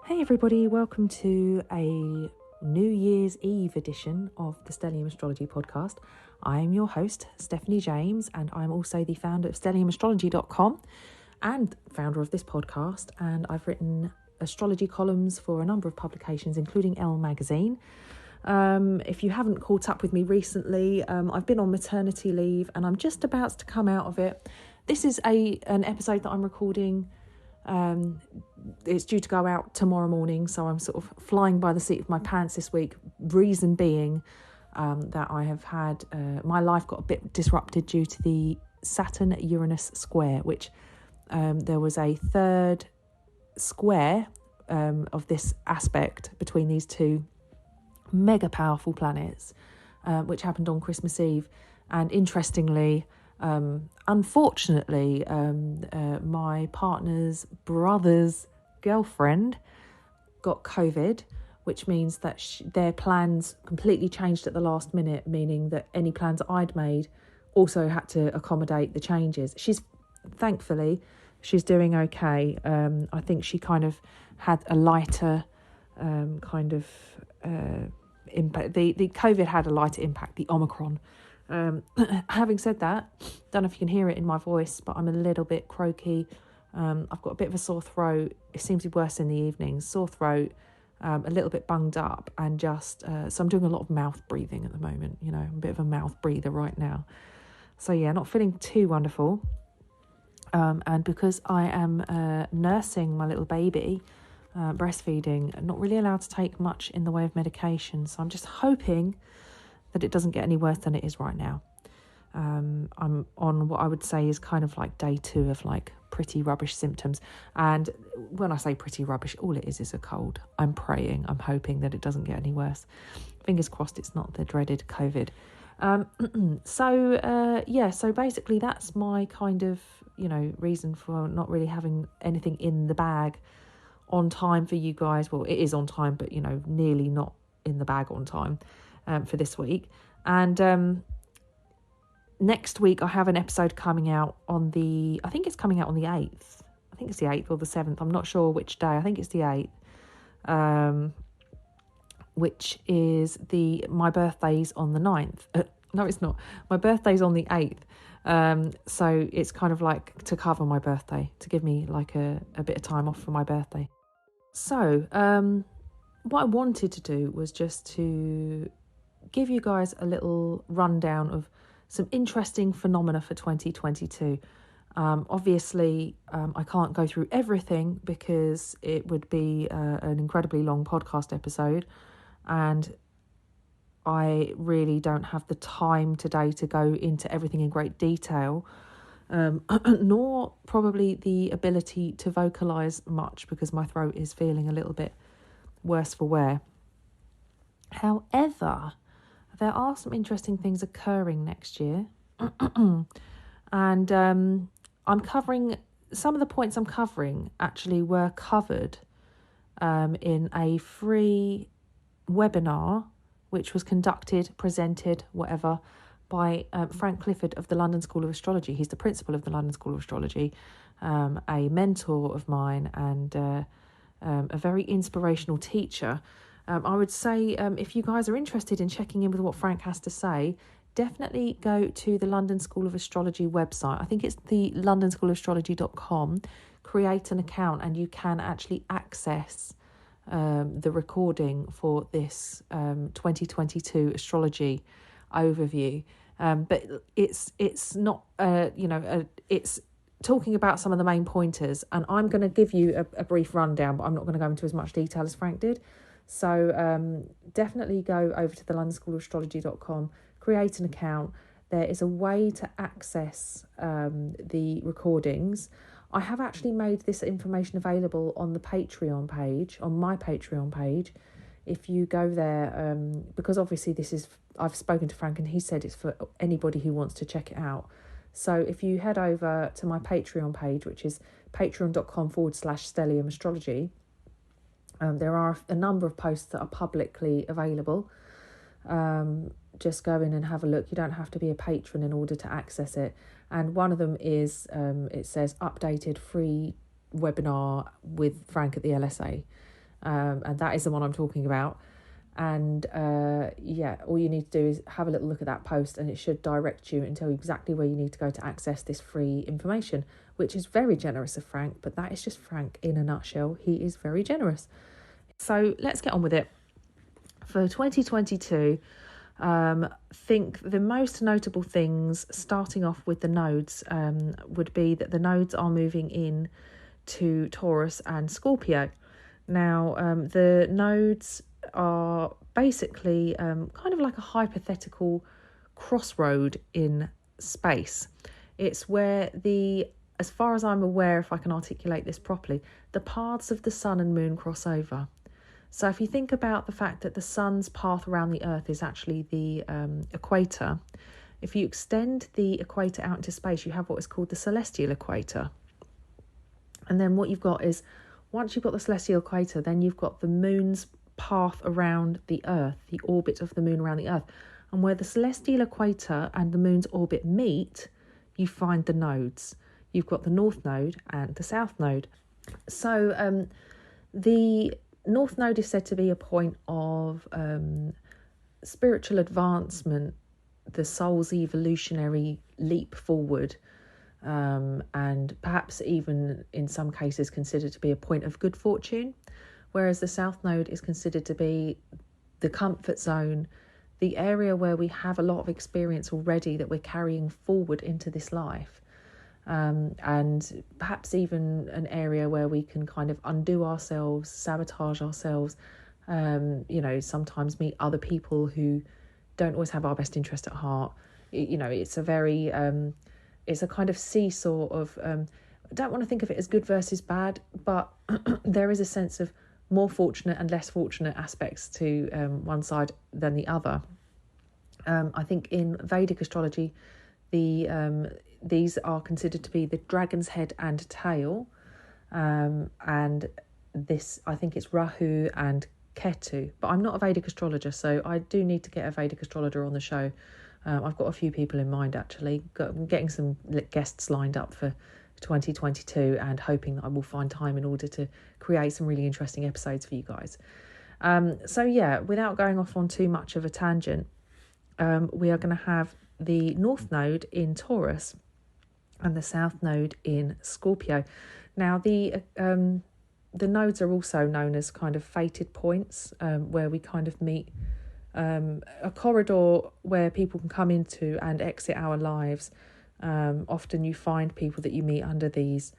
Hey everybody, welcome to a New Year's Eve edition of the Stellium Astrology Podcast. I am your host, Stephanie James, and I'm also the founder of StelliumAstrology.com and founder of this podcast. And I've written astrology columns for a number of publications, including Elle magazine. If you haven't caught up with me recently, I've been on maternity leave and I'm just about to come out of it. This is an episode that I'm recording. It's due to go out tomorrow morning, so I'm sort of flying by the seat of my pants this week. Reason being that I have had my life got a bit disrupted due to the Saturn-Uranus square, which there was a third square of this aspect between these two mega powerful planets, which happened on Christmas Eve. And interestingly, unfortunately, my partner's brother's girlfriend got COVID, which means that their plans completely changed at the last minute, meaning that any plans I'd made also had to accommodate the changes. Thankfully, she's doing okay. I think she kind of had a lighter impact. The COVID had a lighter impact, the Omicron. Having said that, don't know if you can hear it in my voice, but I'm a little bit croaky. I've got a bit of a sore throat. It seems to be worse in the evenings. Sore throat, a little bit bunged up, and so I'm doing a lot of mouth breathing at the moment. You know, I'm a bit of a mouth breather right now. So yeah, not feeling too wonderful. And because I am nursing my little baby, breastfeeding, I'm not really allowed to take much in the way of medication. So I'm just hoping that it doesn't get any worse than it is right now. I'm on what I would say is kind of like day 2 of like pretty rubbish symptoms. And when I say pretty rubbish, all it is a cold. I'm praying, I'm hoping that it doesn't get any worse. Fingers crossed it's not the dreaded COVID. So basically that's my kind of, reason for not really having anything in the bag on time for you guys. Well, it is on time, but, nearly not in the bag on time. For this week. And next week I have an episode coming out on I think it's coming out on the 8th. I think it's the 8th or the 7th. I'm not sure which day. I think it's the 8th. Which is my birthday's on the 9th. No, it's not. My birthday's on the 8th. So it's kind of like to cover my birthday, to give me like a bit of time off for my birthday. So what I wanted to do was just to give you guys a little rundown of some interesting phenomena for 2022. Obviously, I can't go through everything because it would be an incredibly long podcast episode, and I really don't have the time today to go into everything in great detail, nor probably the ability to vocalise much because my throat is feeling a little bit worse for wear. However, there are some interesting things occurring next year. And I'm covering, some of the points I'm covering actually were covered in a free webinar, which was presented, whatever, by Frank Clifford of the London School of Astrology. He's the principal of the London School of Astrology, a mentor of mine and a very inspirational teacher. I would say if you guys are interested in checking in with what Frank has to say, definitely go to the London School of Astrology website. I think it's the londonschoolastrology.com. Create an account and you can actually access the recording for this 2022 astrology overview. But it's not, it's talking about some of the main pointers. And I'm going to give you a brief rundown, but I'm not going to go into as much detail as Frank did. So definitely go over to the londonschoolastrology.com, create an account. There is a way to access the recordings. I have actually made this information available on the Patreon page, on my Patreon page. If you go there, because obviously I've spoken to Frank and he said it's for anybody who wants to check it out. So if you head over to my Patreon page, which is patreon.com/Stellium Astrology, there are a number of posts that are publicly available. Just go in and have a look. You don't have to be a patron in order to access it. And one of them is, it says updated free webinar with Frank at the LSA. and that is the one I'm talking about. And all you need to do is have a little look at that post, and it should direct you and tell you exactly where you need to go to access this free information, which is very generous of Frank, but that is just Frank in a nutshell. He is very generous. So let's get on with it. For 2022, think the most notable things, starting off with the nodes, would be that the nodes are moving in to Taurus and Scorpio. Now, the nodes are basically kind of like a hypothetical crossroad in space. It's where as far as I'm aware, if I can articulate this properly, the paths of the sun and moon cross over. So if you think about the fact that the sun's path around the earth is actually the equator, if you extend the equator out into space, you have what is called the celestial equator. And then what you've got is, once you've got the celestial equator, then you've got the moon's path around the earth, the orbit of the moon around the earth. And where the celestial equator and the moon's orbit meet, you find the nodes. You've got the north node and the south node. So the north node is said to be a point of spiritual advancement, the soul's evolutionary leap forward, and perhaps even in some cases considered to be a point of good fortune, whereas the south node is considered to be the comfort zone, the area where we have a lot of experience already that we're carrying forward into this life, and perhaps even an area where we can kind of undo ourselves, sabotage ourselves, sometimes meet other people who don't always have our best interest at heart. It's a very it's a kind of seesaw of I don't want to think of it as good versus bad, but there is a sense of more fortunate and less fortunate aspects to one side than the other. I think in Vedic astrology, these are considered to be the dragon's head and tail, and this, I think it's Rahu and Ketu, but I'm not a Vedic astrologer, so I do need to get a Vedic astrologer on the show. I've got a few people in mind, actually. I'm getting some guests lined up for 2022 and hoping that I will find time in order to create some really interesting episodes for you guys. Without going off on too much of a tangent, we are going to have the north node in Taurus and the south node in Scorpio. Now, the nodes are also known as kind of fated points, where we kind of meet, a corridor where people can come into and exit our lives. Often you find people that you meet under these,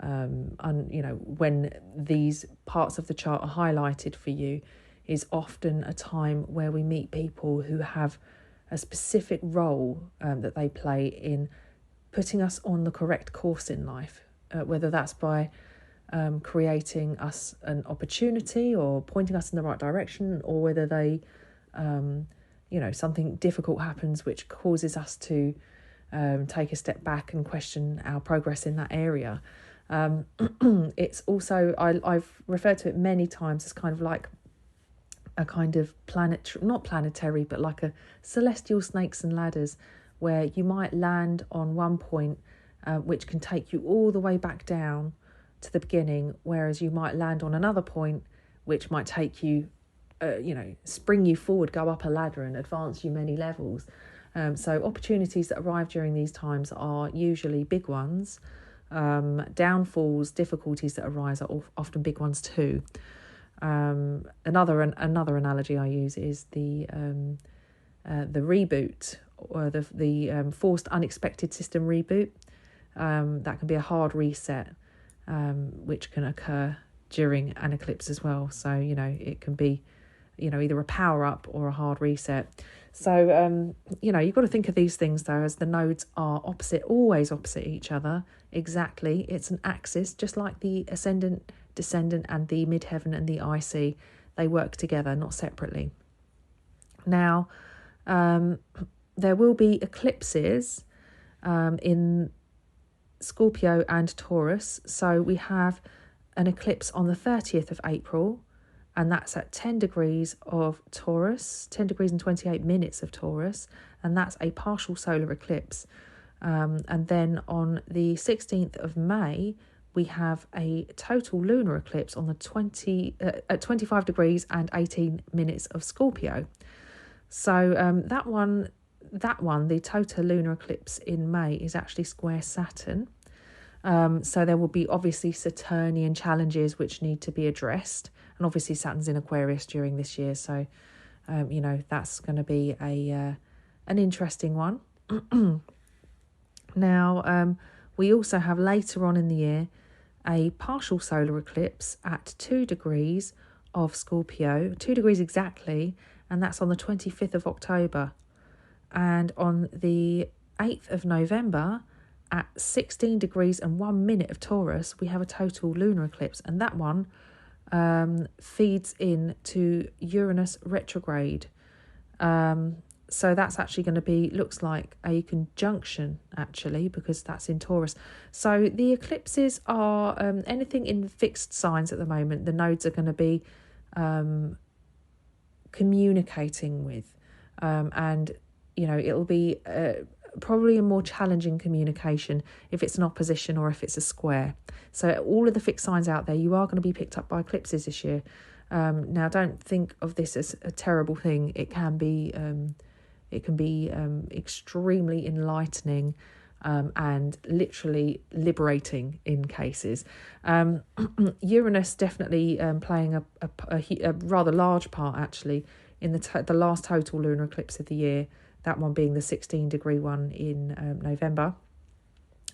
when these parts of the chart are highlighted for you, is often a time where we meet people who have a specific role that they play in putting us on the correct course in life, whether that's by creating us an opportunity or pointing us in the right direction, or whether they, something difficult happens which causes us to take a step back and question our progress in that area. It's also, I've referred to it many times as kind of like a kind of not planetary, but like a celestial snakes and ladders, where you might land on one point which can take you all the way back down to the beginning, whereas you might land on another point which might take you, spring you forward, go up a ladder and advance you many levels. So opportunities that arrive during these times are usually big ones. Downfalls, difficulties that arise are often big ones too. Another analogy I use is the reboot, or the forced unexpected system reboot. That can be a hard reset, which can occur during an eclipse as well. So, it can be, either a power up or a hard reset. So, you've got to think of these things, though, as the nodes are always opposite each other. Exactly. It's an axis, just like the ascendant, descendant, and the midheaven and the IC. They work together, not separately. Now, there will be eclipses in Scorpio and Taurus. So we have an eclipse on the 30th of April, and that's at 10 degrees of Taurus, 10 degrees and 28 minutes of Taurus, and that's a partial solar eclipse. And then on the 16th of May, we have a total lunar eclipse on the at 25 degrees and 18 minutes of Scorpio. So that one, the total lunar eclipse in May, is actually square Saturn. So there will be obviously Saturnian challenges which need to be addressed. And obviously Saturn's in Aquarius during this year. So, that's going to be an interesting one. Now, we also have later on in the year a partial solar eclipse at 2 degrees of Scorpio, 2 degrees exactly, and that's on the 25th of October. And on the 8th of November, at 16 degrees and 1 minute of Taurus, we have a total lunar eclipse, and that one feeds in to Uranus retrograde. So that's actually going to be, looks like a conjunction actually, because that's in Taurus. So the eclipses are anything in fixed signs at the moment, the nodes are going to be communicating with. And, it'll be probably a more challenging communication if it's an opposition or if it's a square. So all of the fixed signs out there, you are going to be picked up by eclipses this year. Now, don't think of this as a terrible thing. It can be extremely enlightening and literally liberating in cases. Uranus definitely playing a rather large part actually in the last total lunar eclipse of the year, that one being the 16-degree one in November,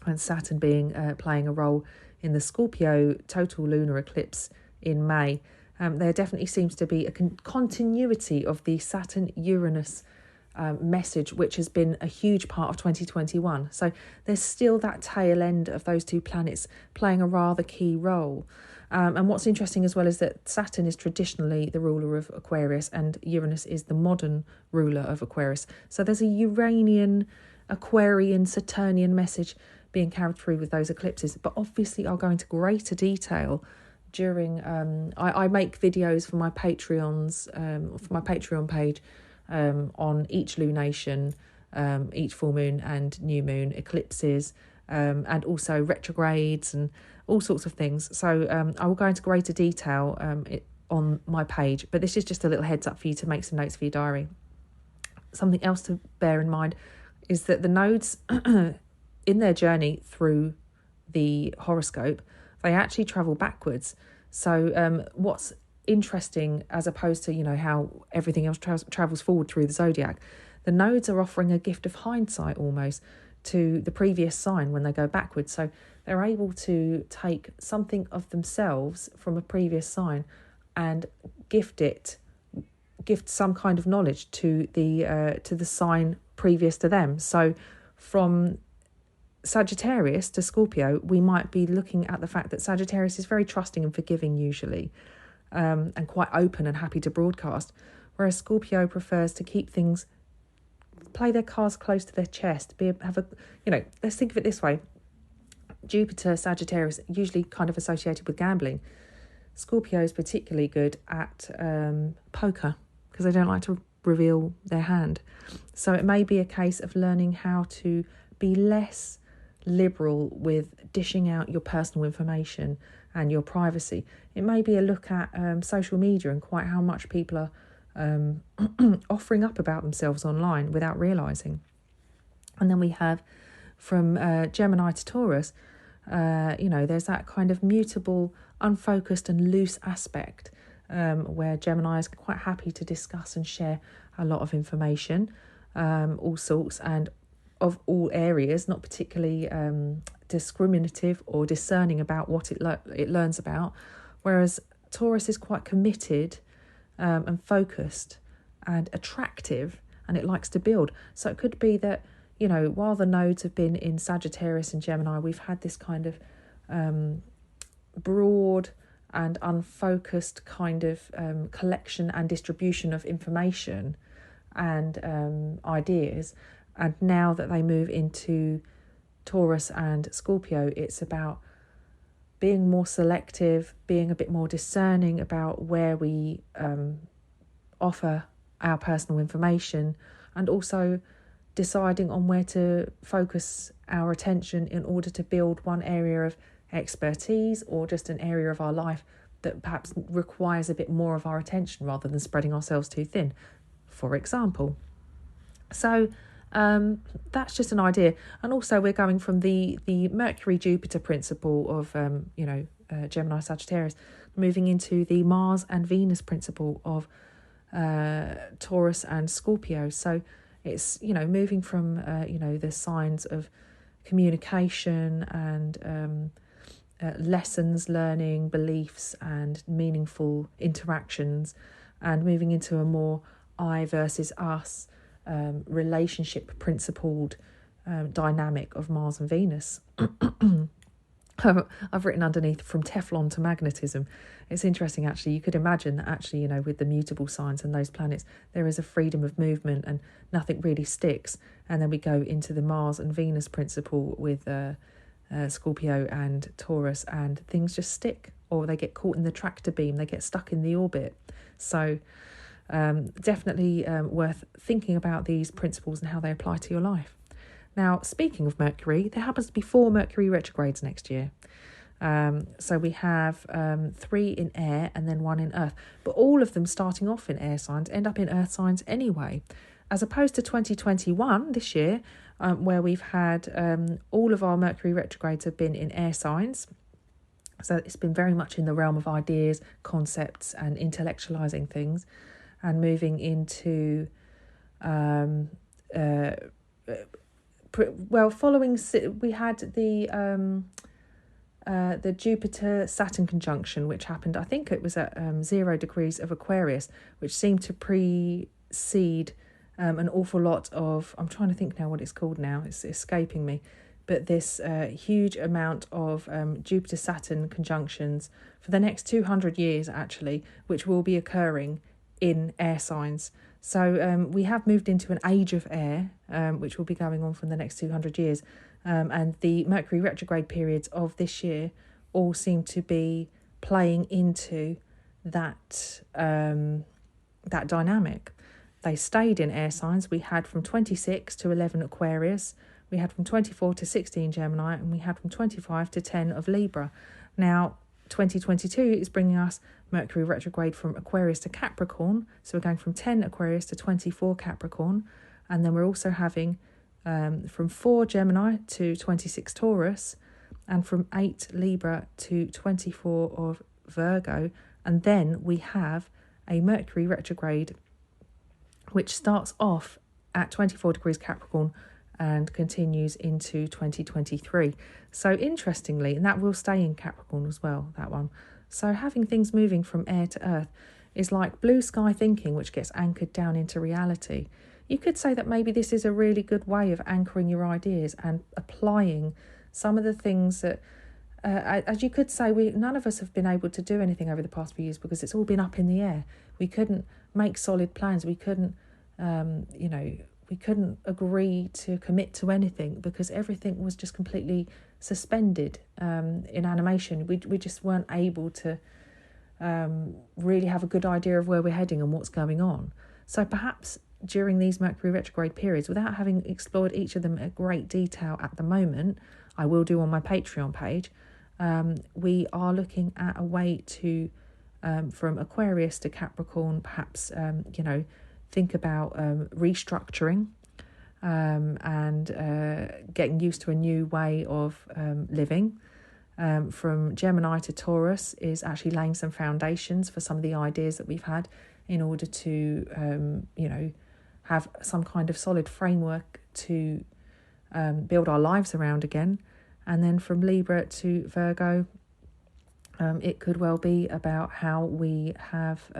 and Saturn being playing a role in the Scorpio total lunar eclipse in May. There definitely seems to be a continuity of the Saturn-Uranus message, which has been a huge part of 2021. So there's still that tail end of those two planets playing a rather key role. And what's interesting as well is that Saturn is traditionally the ruler of Aquarius and Uranus is the modern ruler of Aquarius. So there's a Uranian, Aquarian, Saturnian message being carried through with those eclipses. But obviously I'll go into greater detail during... I make videos for my Patreons, for my Patreon page, on each lunation, each full moon and new moon, eclipses, and also retrogrades and all sorts of things. So I will go into greater detail on my page, but this is just a little heads up for you to make some notes for your diary. Something else to bear in mind is that the nodes in their journey through the horoscope, they actually travel backwards. So what's interesting, as opposed to how everything else travels forward through the zodiac, the nodes are offering a gift of hindsight almost to the previous sign when they go backwards. So they're able to take something of themselves from a previous sign and gift some kind of knowledge to the sign previous to them. So from Sagittarius to Scorpio, we might be looking at the fact that Sagittarius is very trusting and forgiving usually, and quite open and happy to broadcast, whereas Scorpio prefers to keep things, play their cards close to their chest, let's think of it this way. Jupiter, Sagittarius, usually kind of associated with gambling. Scorpio is particularly good at poker because they don't like to reveal their hand. So it may be a case of learning how to be less liberal with dishing out your personal information and your privacy. It may be a look at social media and quite how much people are offering up about themselves online without realising. And then we have from Gemini to Taurus, there's that kind of mutable, unfocused and loose aspect where Gemini is quite happy to discuss and share a lot of information, all sorts and of all areas, not particularly discriminative or discerning about what it learns about, whereas Taurus is quite committed and focused and attractive, and it likes to build. So it could be that, while the nodes have been in Sagittarius and Gemini, we've had this kind of broad and unfocused kind of collection and distribution of information and ideas. And now that they move into Taurus and Scorpio, it's about being more selective, being a bit more discerning about where we offer our personal information, and also deciding on where to focus our attention in order to build one area of expertise or just an area of our life that perhaps requires a bit more of our attention rather than spreading ourselves too thin, for example. So that's just an idea. And also we're going from the Mercury-Jupiter principle of, Gemini, Sagittarius, moving into the Mars and Venus principle of Taurus and Scorpio. So it's, moving from, the signs of communication and lessons, learning, beliefs and meaningful interactions, and moving into a more I versus us relationship principled dynamic of Mars and Venus. I've written underneath from Teflon to magnetism. It's interesting, actually. You could imagine that actually, with the mutable signs and those planets, there is a freedom of movement and nothing really sticks. And then we go into the Mars and Venus principle with Scorpio and Taurus, and things just stick, or they get caught in the tractor beam, they get stuck in the orbit. So definitely worth thinking about these principles and how they apply to your life. Now, speaking of Mercury, there happens to be 4 Mercury retrogrades next year. So we have 3 in air and then 1 in earth. But all of them starting off in air signs end up in earth signs anyway. As opposed to 2021, this year, where we've had all of our Mercury retrogrades have been in air signs. So it's been very much in the realm of ideas, concepts and intellectualizing things, and moving into following, we had the Jupiter-Saturn conjunction, which happened, I think it was at 0 degrees of Aquarius, which seemed to precede an awful lot of, I'm trying to think now what it's called now, it's escaping me, but this huge amount of Jupiter-Saturn conjunctions for the next 200 years, actually, which will be occurring in air signs. So we have moved into an age of air, which will be going on for the next 200 years. And the Mercury retrograde periods of this year all seem to be playing into that that dynamic. They stayed in air signs. We had from 26 to 11 Aquarius. We had from 24 to 16 Gemini. And we had from 25 to 10 of Libra. Now, 2022 is bringing us Mercury retrograde from Aquarius to Capricorn. So we're going from 10 Aquarius to 24 Capricorn. And then we're also having from 4 Gemini to 26 Taurus, and from 8 Libra to 24 of Virgo. And then we have a Mercury retrograde which starts off at 24 degrees Capricorn and continues into 2023. So interestingly, and that will stay in Capricorn as well, that one. So having things moving from air to earth is like blue sky thinking, which gets anchored down into reality. You could say that maybe this is a really good way of anchoring your ideas and applying some of the things that, as you could say, none of us have been able to do anything over the past few years because it's all been up in the air. We couldn't make solid plans. We couldn't, we couldn't agree to commit to anything because everything was just completely suspended in animation. We just weren't able to really have a good idea of where we're heading and what's going on. So perhaps during these Mercury retrograde periods, without having explored each of them at great detail at the moment, I will do on my Patreon page, we are looking at a way to, from Aquarius to Capricorn, perhaps, think about restructuring and getting used to a new way of living. From Gemini to Taurus is actually laying some foundations for some of the ideas that we've had in order to, have some kind of solid framework to build our lives around again. And then from Libra to Virgo, it could well be about how we have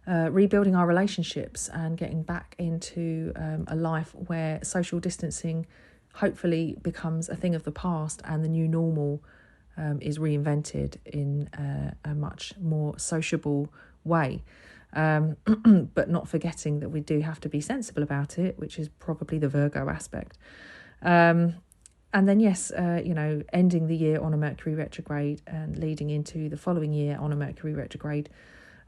rebuilding our relationships and getting back into a life where social distancing hopefully becomes a thing of the past and the new normal is reinvented in a much more sociable way. But not forgetting that we do have to be sensible about it, which is probably the Virgo aspect. And then, yes, ending the year on a Mercury retrograde and leading into the following year on a Mercury retrograde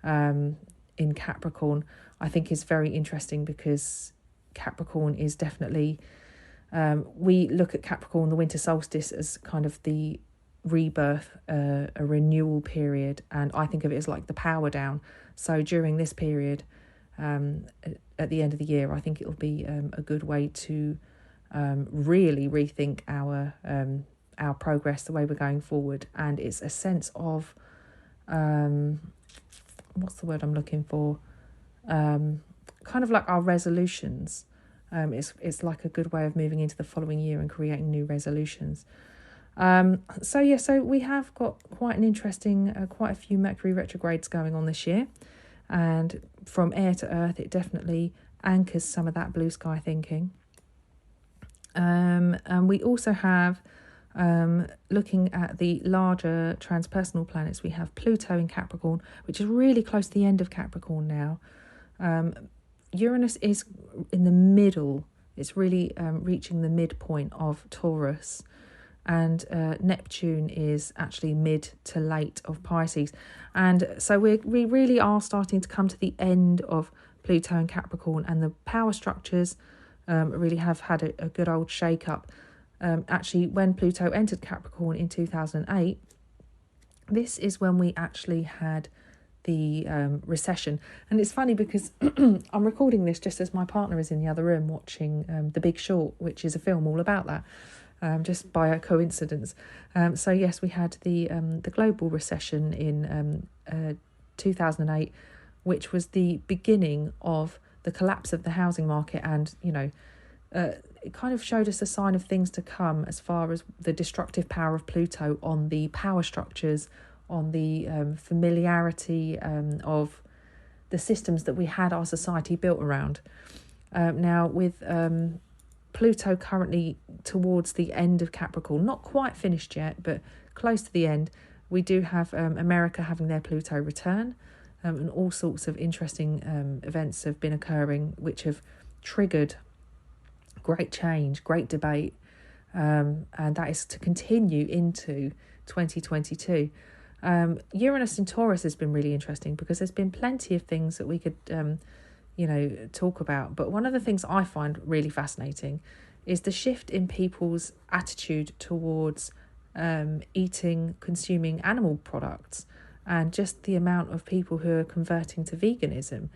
in Capricorn, I think is very interesting because Capricorn is definitely, we look at Capricorn, the winter solstice, as kind of the rebirth, a renewal period, and I think of it as like the power down. So during this period, at the end of the year, I think it will be a good way to really rethink our progress, the way we're going forward. And it's a sense of what's the word I'm looking for? Kind of like our resolutions. It's like a good way of moving into the following year and creating new resolutions. So we have got quite an interesting, quite a few Mercury retrogrades going on this year. And from air to earth, it definitely anchors some of that blue sky thinking. And we also have, looking at the larger transpersonal planets, we have Pluto in Capricorn, which is really close to the end of Capricorn now. Uranus is in the middle. It's really reaching the midpoint of Taurus. And Neptune is actually mid to late of Pisces. And so we really are starting to come to the end of Pluto and Capricorn, and the power structures really have had a good old shake-up. Actually, when Pluto entered Capricorn in 2008, this is when we actually had the recession. And it's funny because I'm recording this just as my partner is in the other room watching The Big Short, which is a film all about that. Just by a coincidence. So yes, we had the global recession in 2008, which was the beginning of the collapse of the housing market, and it kind of showed us a sign of things to come as far as the destructive power of Pluto on the power structures, on the familiarity of the systems that we had our society built around. Now with Pluto currently towards the end of Capricorn, not quite finished yet, but close to the end, we do have America having their Pluto return, and all sorts of interesting events have been occurring which have triggered great change, great debate, and that is to continue into 2022. Uranus in Taurus has been really interesting because there's been plenty of things that we could talk about. But one of the things I find really fascinating is the shift in people's attitude towards consuming animal products, and just the amount of people who are converting to veganism.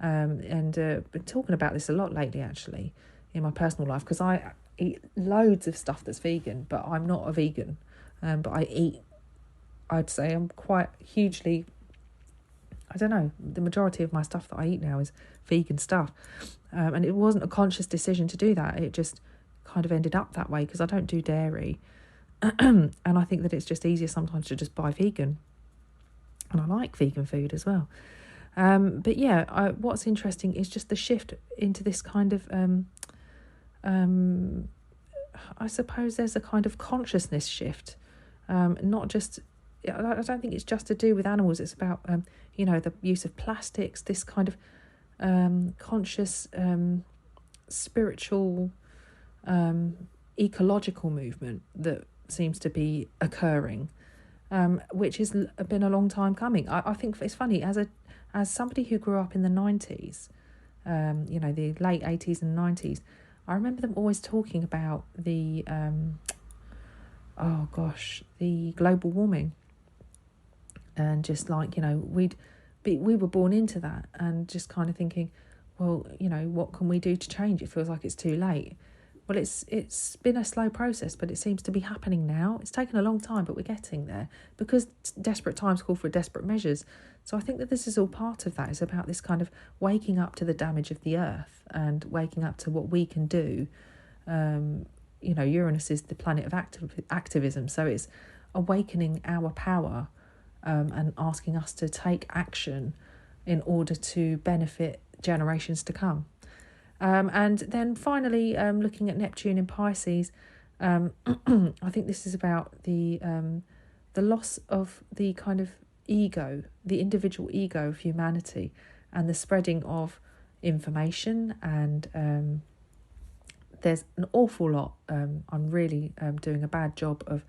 And been talking about this a lot lately, actually, in my personal life, because I eat loads of stuff that's vegan, but I'm not a vegan. But I'd say I'm quite hugely, I don't know, the majority of my stuff that I eat now is vegan stuff. And it wasn't a conscious decision to do that. It just kind of ended up that way because I don't do dairy. And I think that it's just easier sometimes to just buy vegan. And I like vegan food as well. But yeah, what's interesting is just the shift into this kind of, I suppose there's a kind of consciousness shift. Not just, I don't think it's just to do with animals. It's about, the use of plastics, this kind of conscious, spiritual, ecological movement that seems to be occurring, which has been a long time coming. I think it's funny, as somebody who grew up in the 90s, the late 80s and 90s, I remember them always talking about the the global warming, and just like, we were born into that, and just kind of thinking, well, what can we do to change? It feels like it's too late. Well, it's been a slow process, but it seems to be happening now. It's taken a long time, but we're getting there because desperate times call for desperate measures. So I think that this is all part of that. It's about this kind of waking up to the damage of the earth and waking up to what we can do. Uranus is the planet of activism, so it's awakening our power and asking us to take action in order to benefit generations to come. And then finally, looking at Neptune in Pisces, I think this is about the loss of the kind of ego, the individual ego of humanity, and the spreading of information. And there's an awful lot. I'm really doing a bad job of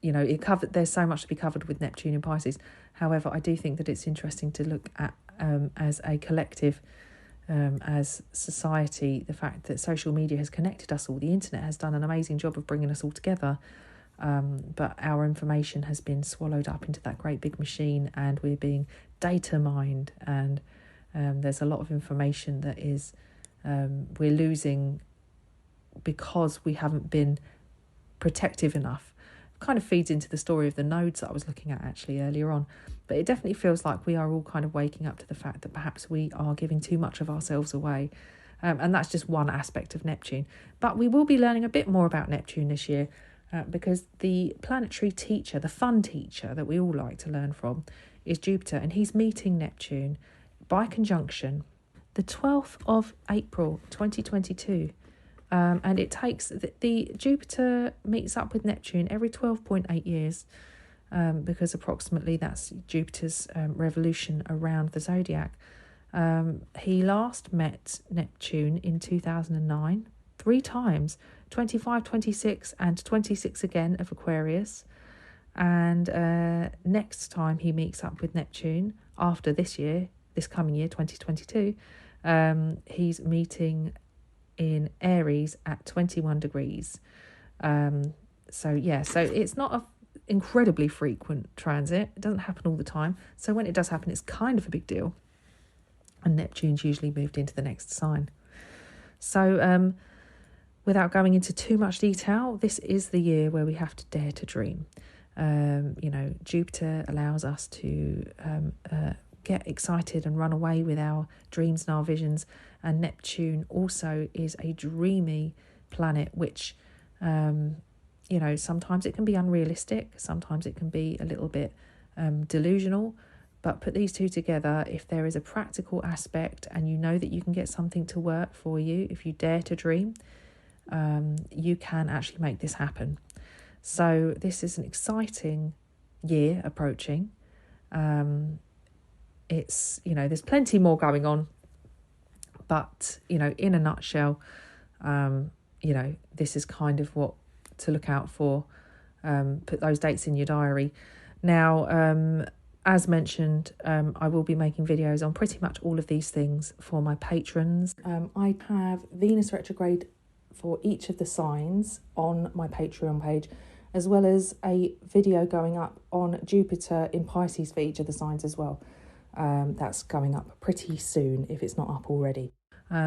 there's so much to be covered with Neptune in Pisces. However, I do think that it's interesting to look at as a collective, as society, the fact that social media has connected us all. The internet has done an amazing job of bringing us all together, but our information has been swallowed up into that great big machine, and we're being data mined, and there's a lot of information that is we're losing because we haven't been protective enough. Kind of feeds into the story of the nodes that I was looking at actually earlier on, but it definitely feels like we are all kind of waking up to the fact that perhaps we are giving too much of ourselves away, and that's just one aspect of Neptune. But we will be learning a bit more about Neptune this year, because the planetary teacher, the fun teacher that we all like to learn from, is Jupiter, and he's meeting Neptune by conjunction the 12th of April 2022. And it takes the Jupiter meets up with Neptune every 12.8 years, because approximately that's Jupiter's revolution around the zodiac. He last met Neptune in 2009, 3 times, 25, 26 and 26 again of Aquarius. And next time he meets up with Neptune after this coming year, 2022, he's meeting in Aries at 21 degrees. So it's not an incredibly frequent transit. It doesn't happen all the time. So when it does happen, it's kind of a big deal. And Neptune's usually moved into the next sign. So without going into too much detail, this is the year where we have to dare to dream. Jupiter allows us to get excited and run away with our dreams and our visions, and Neptune also is a dreamy planet, which sometimes it can be unrealistic, sometimes it can be a little bit delusional, but put these two together, if there is a practical aspect and you know that you can get something to work for you, if you dare to dream, you can actually make this happen. So this is an exciting year approaching. It's, there's plenty more going on, but, in a nutshell, this is kind of what to look out for. Put those dates in your diary. Now, as mentioned, I will be making videos on pretty much all of these things for my patrons. I have Venus retrograde for each of the signs on my Patreon page, as well as a video going up on Jupiter in Pisces for each of the signs as well. That's going up pretty soon if it's not up already.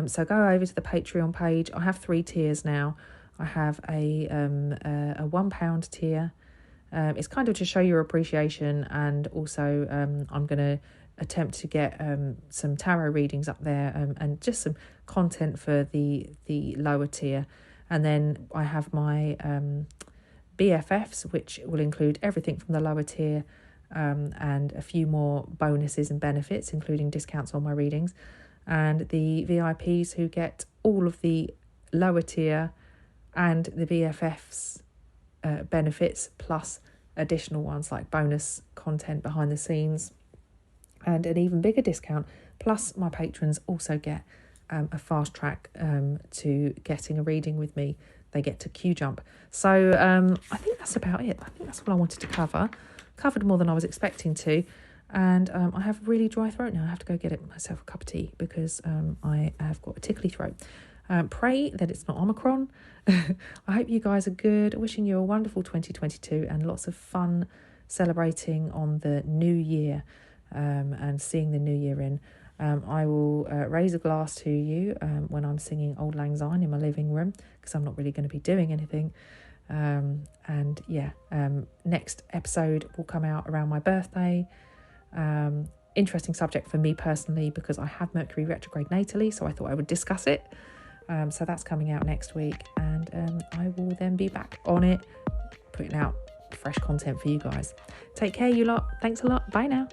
So go over to the Patreon page. I have 3 tiers now. I have a £1 tier. It's kind of to show your appreciation, and also I'm going to attempt to get some tarot readings up there, and just some content for the lower tier. And then I have my BFFs, which will include everything from the lower tier, and a few more bonuses and benefits, including discounts on my readings, and the VIPs who get all of the lower tier and the BFFs benefits, plus additional ones like bonus content behind the scenes and an even bigger discount. Plus my patrons also get a fast track to getting a reading with me. They get to queue jump. So I think that's about it. I think that's all I wanted to cover. Covered more than I was expecting to. And I have a really dry throat now. I have to go get myself a cup of tea because I have got a tickly throat. Pray that it's not Omicron. I hope you guys are good. Wishing you a wonderful 2022 and lots of fun celebrating on the new year, and seeing the new year in. I will raise a glass to you when I'm singing Auld Lang Syne in my living room, because I'm not really going to be doing anything. Next episode will come out around my birthday. Interesting subject for me personally, because I have Mercury retrograde natally, so I thought I would discuss it. So that's coming out next week, and I will then be back on it, putting out fresh content for you guys. Take care, you lot. Thanks a lot. Bye now.